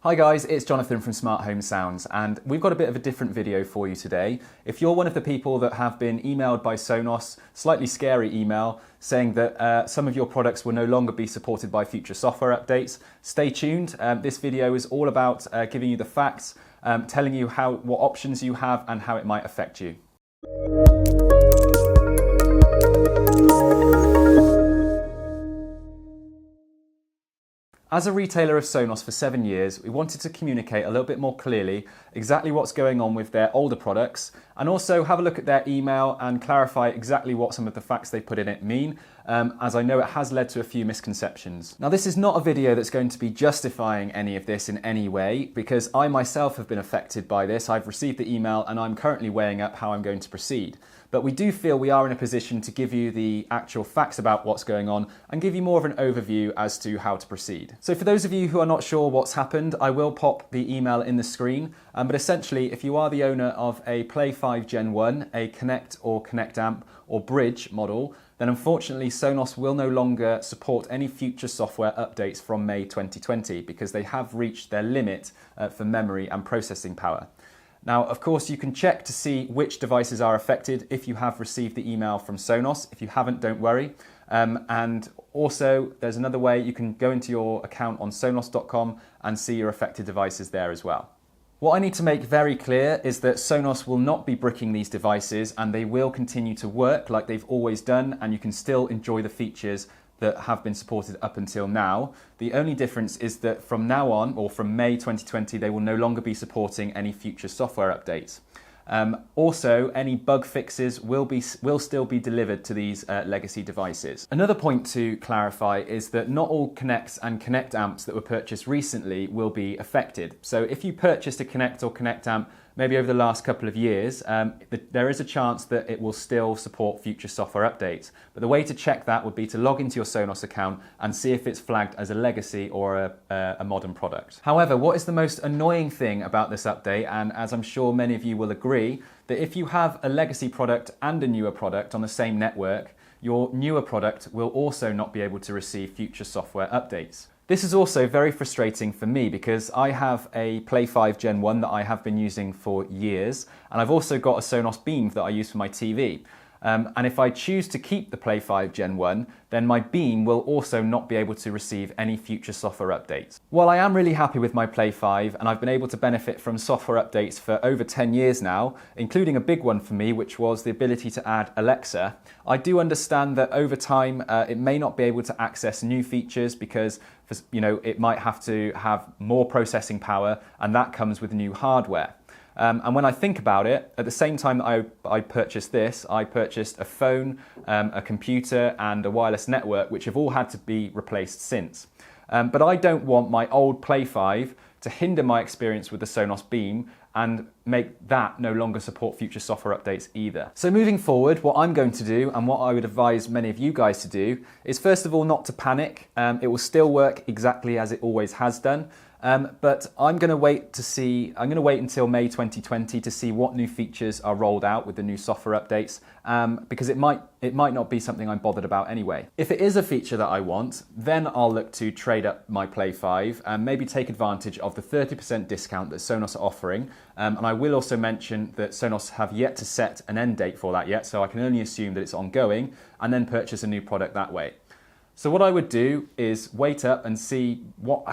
Hi guys, it's Jonathan from Smart Home Sounds, and we've got a bit of a different video for you today. If you're one of the people that have been emailed by Sonos, slightly scary email, saying that some of your products will no longer be supported by future software updates, stay tuned. This video is all about giving you the facts, telling you what options you have and how it might affect you. As a retailer of Sonos for 7 years, we wanted to communicate a little bit more clearly exactly what's going on with their older products, and also have a look at their email and clarify exactly what some of the facts they put in it mean, as I know it has led to a few misconceptions. Now, this is not a video that's going to be justifying any of this in any way, because I myself have been affected by this. I've received the email and I'm currently weighing up how I'm going to proceed. But we do feel we are in a position to give you the actual facts about what's going on and give you more of an overview as to how to proceed. So for those of you who are not sure what's happened, I will pop the email in the screen. But essentially, if you are the owner of a Play 5 Gen 1, a Connect or Connect Amp or Bridge model, then unfortunately Sonos will no longer support any future software updates from May 2020 because they have reached their limit for memory and processing power. Now, of course, you can check to see which devices are affected if you have received the email from Sonos. If you haven't, don't worry. And also, there's another way. You can go into your account on sonos.com and see your affected devices there as well. What I need to make very clear is that Sonos will not be bricking these devices, and they will continue to work like they've always done, and you can still enjoy the features that have been supported up until now. The only difference is that from now on, or from May 2020, they will no longer be supporting any future software updates. Also, any bug fixes will still be delivered to these legacy devices. Another point to clarify is that not all Connects and Connect amps that were purchased recently will be affected. So if you purchased a Connect or Connect amp maybe over the last couple of years, there is a chance that it will still support future software updates. But the way to check that would be to log into your Sonos account and see if it's flagged as a legacy or a modern product. However, what is the most annoying thing about this update, and as I'm sure many of you will agree, that if you have a legacy product and a newer product on the same network, your newer product will also not be able to receive future software updates. This is also very frustrating for me because I have a Play 5 Gen 1 that I have been using for years, and I've also got a Sonos Beam that I use for my TV. And if I choose to keep the Play 5 Gen 1, then my Beam will also not be able to receive any future software updates. While I am really happy with my Play 5 and I've been able to benefit from software updates for over 10 years now, including a big one for me, which was the ability to add Alexa, I do understand that over time it may not be able to access new features because it might have to have more processing power, and that comes with new hardware. And when I think about it, at the same time that I purchased this, I purchased a phone, a computer and a wireless network, which have all had to be replaced since. But I don't want my old Play 5 to hinder my experience with the Sonos Beam and make that no longer support future software updates either. So moving forward, what I'm going to do, and what I would advise many of you guys to do, is first of all not to panic. It will still work exactly as it always has done. But I'm going to wait until May 2020 to see what new features are rolled out with the new software updates, because it might not be something I'm bothered about anyway. If it is a feature that I want, then I'll look to trade up my Play 5 and maybe take advantage of the 30% discount that Sonos are offering. And I will also mention that Sonos have yet to set an end date for that yet, so I can only assume that it's ongoing, and then purchase a new product that way. So what I would do is wait up and see what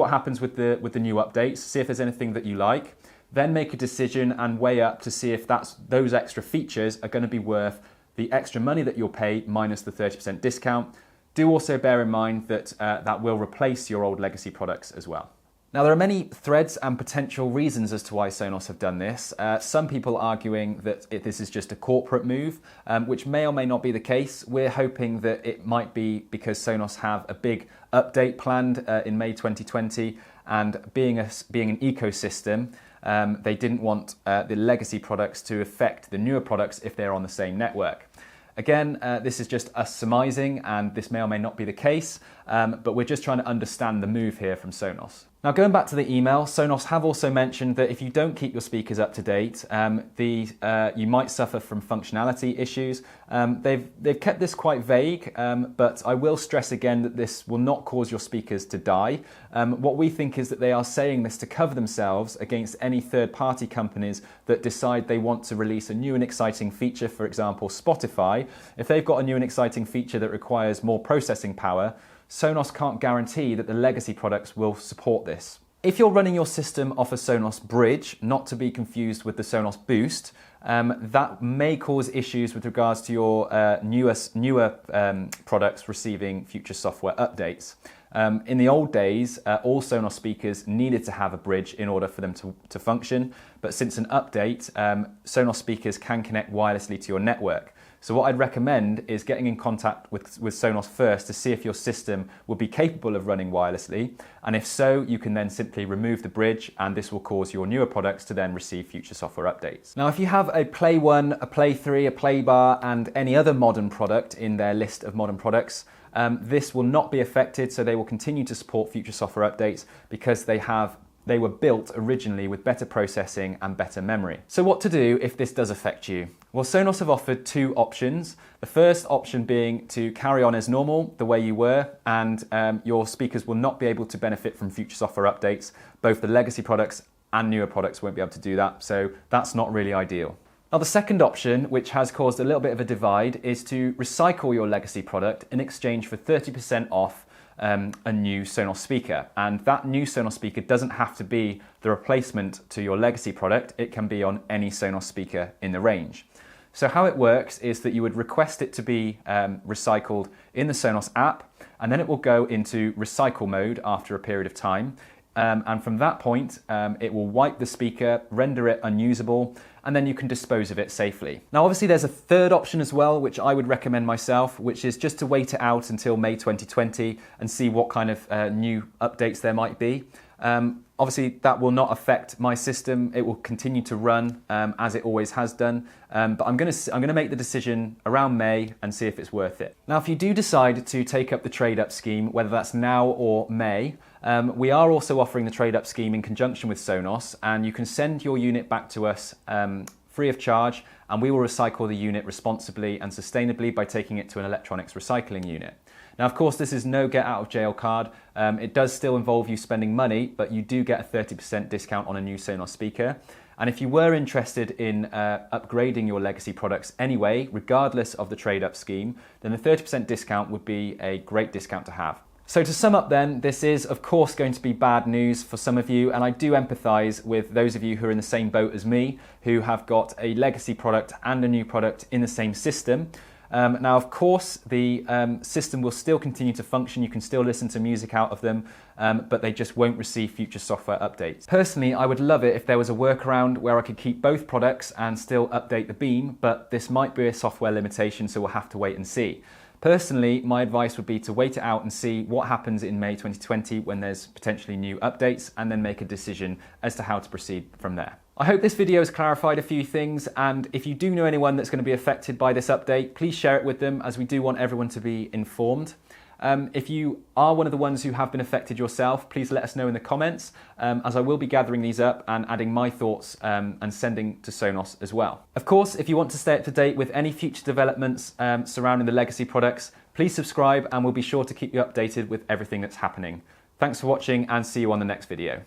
happens with the new updates, see if there's anything that you like, then make a decision and weigh up to see if those extra features are going to be worth the extra money that you'll pay minus the 30% discount. Do also bear in mind that that will replace your old legacy products as well. Now, there are many threads and potential reasons as to why Sonos have done this. Some people arguing that this is just a corporate move, which may or may not be the case. We're hoping that it might be because Sonos have a big update planned in May 2020, and being an ecosystem, they didn't want the legacy products to affect the newer products if they're on the same network. Again, this is just us surmising, and this may or may not be the case, but we're just trying to understand the move here from Sonos. Now, going back to the email, Sonos have also mentioned that if you don't keep your speakers up to date, you might suffer from functionality issues. They've kept this quite vague, but I will stress again that this will not cause your speakers to die. What we think is that they are saying this to cover themselves against any third-party companies that decide they want to release a new and exciting feature. For example, Spotify, if they've got a new and exciting feature that requires more processing power, Sonos can't guarantee that the legacy products will support this. If you're running your system off a Sonos Bridge, not to be confused with the Sonos Boost, that may cause issues with regards to your newer products receiving future software updates. In the old days, all Sonos speakers needed to have a bridge in order for them to function, but since an update, Sonos speakers can connect wirelessly to your network. So what I'd recommend is getting in contact with Sonos first to see if your system will be capable of running wirelessly, and if so, you can then simply remove the bridge, and this will cause your newer products to then receive future software updates. Now, if you have a Play 1, a Play 3, a Play Bar, and any other modern product in their list of modern products, this will not be affected, so they will continue to support future software updates because they were built originally with better processing and better memory. So what to do if this does affect you? Well, Sonos have offered two options. The first option being to carry on as normal, the way you were, and your speakers will not be able to benefit from future software updates. Both the legacy products and newer products won't be able to do that, so that's not really ideal. Now, the second option, which has caused a little bit of a divide, is to recycle your legacy product in exchange for 30% off a new Sonos speaker. And that new Sonos speaker doesn't have to be the replacement to your legacy product. It can be on any Sonos speaker in the range. So how it works is that you would request it to be recycled in the Sonos app, and then it will go into recycle mode after a period of time. And from that point, it will wipe the speaker, render it unusable, and then you can dispose of it safely. Now, obviously, there's a third option as well, which I would recommend myself, which is just to wait it out until May 2020 and see what kind of new updates there might be. Obviously, that will not affect my system. It will continue to run as it always has done. But I'm going to make the decision around May and see if it's worth it. Now, if you do decide to take up the trade-up scheme, whether that's now or May, we are also offering the trade-up scheme in conjunction with Sonos, and you can send your unit back to us free of charge, and we will recycle the unit responsibly and sustainably by taking it to an electronics recycling unit. Now, of course, this is no get out of jail card. It does still involve you spending money, but you do get a 30% discount on a new Sonos speaker. And if you were interested in upgrading your legacy products anyway, regardless of the trade-up scheme, then the 30% discount would be a great discount to have. So to sum up then, this is of course going to be bad news for some of you, and I do empathise with those of you who are in the same boat as me, who have got a legacy product and a new product in the same system. Now, of course, the system will still continue to function. You can still listen to music out of them, but they just won't receive future software updates. Personally, I would love it if there was a workaround where I could keep both products and still update the Beam, but this might be a software limitation, so we'll have to wait and see. Personally, my advice would be to wait it out and see what happens in May 2020 when there's potentially new updates, and then make a decision as to how to proceed from there. I hope this video has clarified a few things, and if you do know anyone that's going to be affected by this update, please share it with them, as we do want everyone to be informed. If you are one of the ones who have been affected yourself, please let us know in the comments, as I will be gathering these up and adding my thoughts and sending to Sonos as well. Of course, if you want to stay up to date with any future developments surrounding the legacy products, please subscribe and we'll be sure to keep you updated with everything that's happening. Thanks for watching, and see you on the next video.